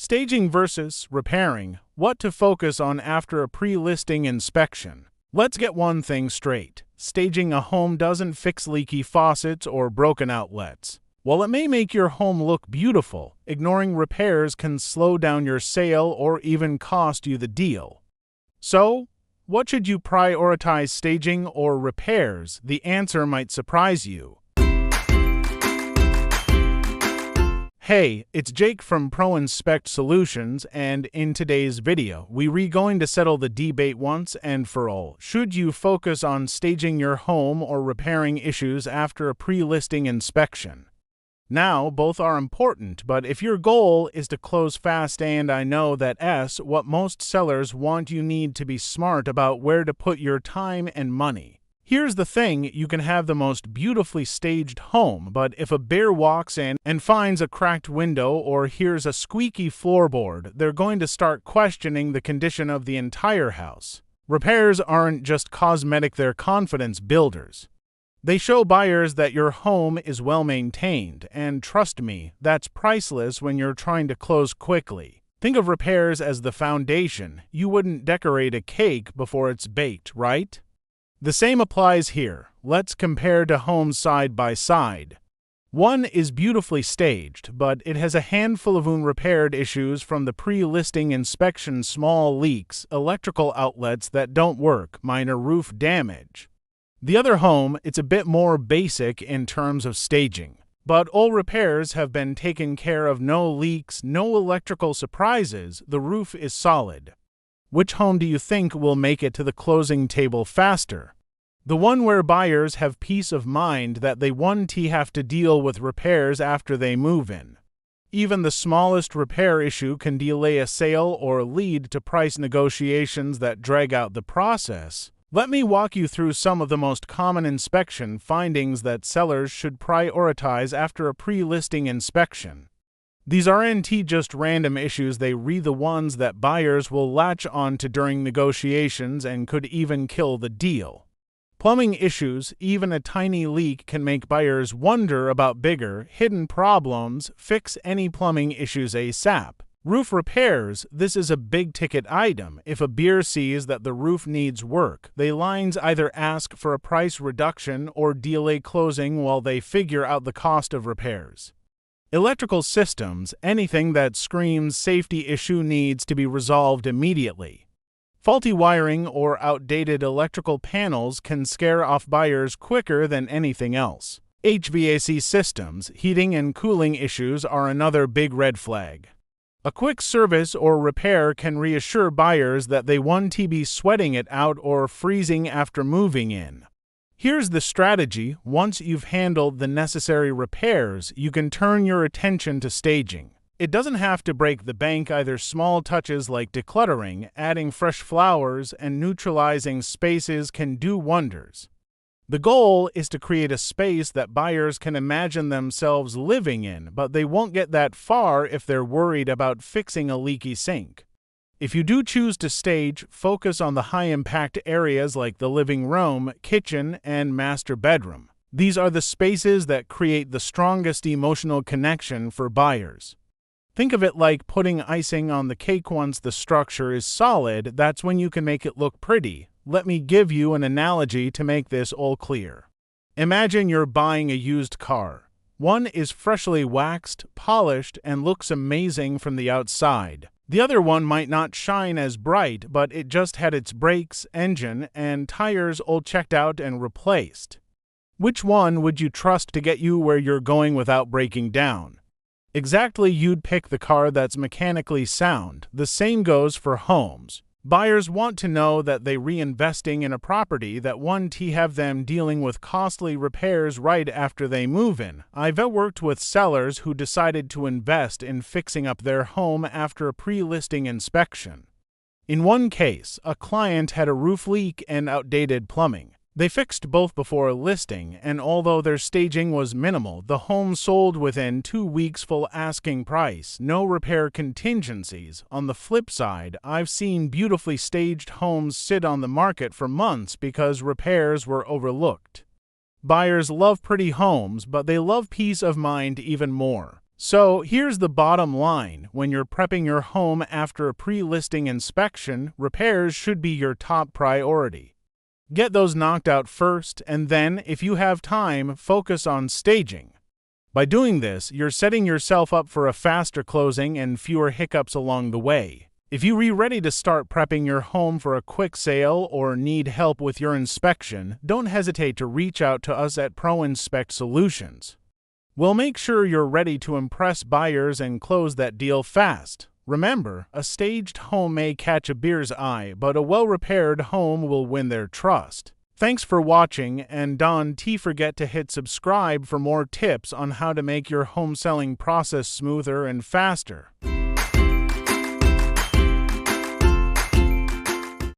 Staging versus repairing. What to focus on after a pre-listing inspection. Let's get one thing straight. Staging a home doesn't fix leaky faucets or broken outlets. While it may make your home look beautiful, ignoring repairs can slow down your sale or even cost you the deal. So, what should you prioritize, staging or repairs? The answer might surprise you. Hey, it's Jake from Pro Inspect Solutions, and in today's video, we're going to settle the debate once and for all. Should you focus on staging your home or repairing issues after a pre-listing inspection? Now, both are important, but if your goal is to close fast, and I know that's what most sellers want, you need to be smart about where to put your time and money. Here's the thing, you can have the most beautifully staged home, but if a bear walks in and finds a cracked window or hears a squeaky floorboard, they're going to start questioning the condition of the entire house. Repairs aren't just cosmetic, they're confidence builders. They show buyers that your home is well maintained, and trust me, that's priceless when you're trying to close quickly. Think of repairs as the foundation. You wouldn't decorate a cake before it's baked, right? The same applies here. Let's compare two homes side by side. One is beautifully staged, but it has a handful of unrepaired issues from the pre-listing inspection: small leaks, electrical outlets that don't work, minor roof damage. The other home, it's a bit more basic in terms of staging, but all repairs have been taken care of, no leaks, no electrical surprises, the roof is solid. Which home do you think will make it to the closing table faster? The one where buyers have peace of mind that they won't have to deal with repairs after they move in. Even the smallest repair issue can delay a sale or lead to price negotiations that drag out the process. Let me walk you through some of the most common inspection findings that sellers should prioritize after a pre-listing inspection. These aren't just random issues, they're the ones that buyers will latch on to during negotiations and could even kill the deal. Plumbing issues, even a tiny leak can make buyers wonder about bigger, hidden problems. Fix any plumbing issues ASAP. Roof repairs, this is a big-ticket item. If a buyer sees that the roof needs work, they lines either ask for a price reduction or delay closing while they figure out the cost of repairs. Electrical systems, anything that screams safety issue needs to be resolved immediately. Faulty wiring or outdated electrical panels can scare off buyers quicker than anything else. HVAC systems, heating and cooling issues are another big red flag. A quick service or repair can reassure buyers that they won't be sweating it out or freezing after moving in. Here's the strategy. Once you've handled the necessary repairs, you can turn your attention to staging. It doesn't have to break the bank either. Small touches like decluttering, adding fresh flowers, and neutralizing spaces can do wonders. The goal is to create a space that buyers can imagine themselves living in, but they won't get that far if they're worried about fixing a leaky sink. If you do choose to stage, focus on the high-impact areas like the living room, kitchen, and master bedroom. These are the spaces that create the strongest emotional connection for buyers. Think of it like putting icing on the cake. Once the structure is solid, that's when you can make it look pretty. Let me give you an analogy to make this all clear. Imagine you're buying a used car. One is freshly waxed, polished, and looks amazing from the outside. The other one might not shine as bright, but it just had its brakes, engine, and tires all checked out and replaced. Which one would you trust to get you where you're going without breaking down? Exactly, you'd pick the car that's mechanically sound. The same goes for homes. Buyers want to know that they're reinvesting in a property that won't have them dealing with costly repairs right after they move in. I've worked with sellers who decided to invest in fixing up their home after a pre-listing inspection. In one case, a client had a roof leak and outdated plumbing. They fixed both before listing, and although their staging was minimal, the home sold within 2 weeks full asking price, no repair contingencies. On the flip side, I've seen beautifully staged homes sit on the market for months because repairs were overlooked. Buyers love pretty homes, but they love peace of mind even more. So here's the bottom line. When you're prepping your home after a pre-listing inspection, repairs should be your top priority. Get those knocked out first, and then, if you have time, focus on staging. By doing this, you're setting yourself up for a faster closing and fewer hiccups along the way. If you're ready to start prepping your home for a quick sale or need help with your inspection, don't hesitate to reach out to us at ProInspect Solutions. We'll make sure you're ready to impress buyers and close that deal fast. Remember, a staged home may catch a buyer's eye, but a well-repaired home will win their trust. Thanks for watching, and don't forget to hit subscribe for more tips on how to make your home selling process smoother and faster.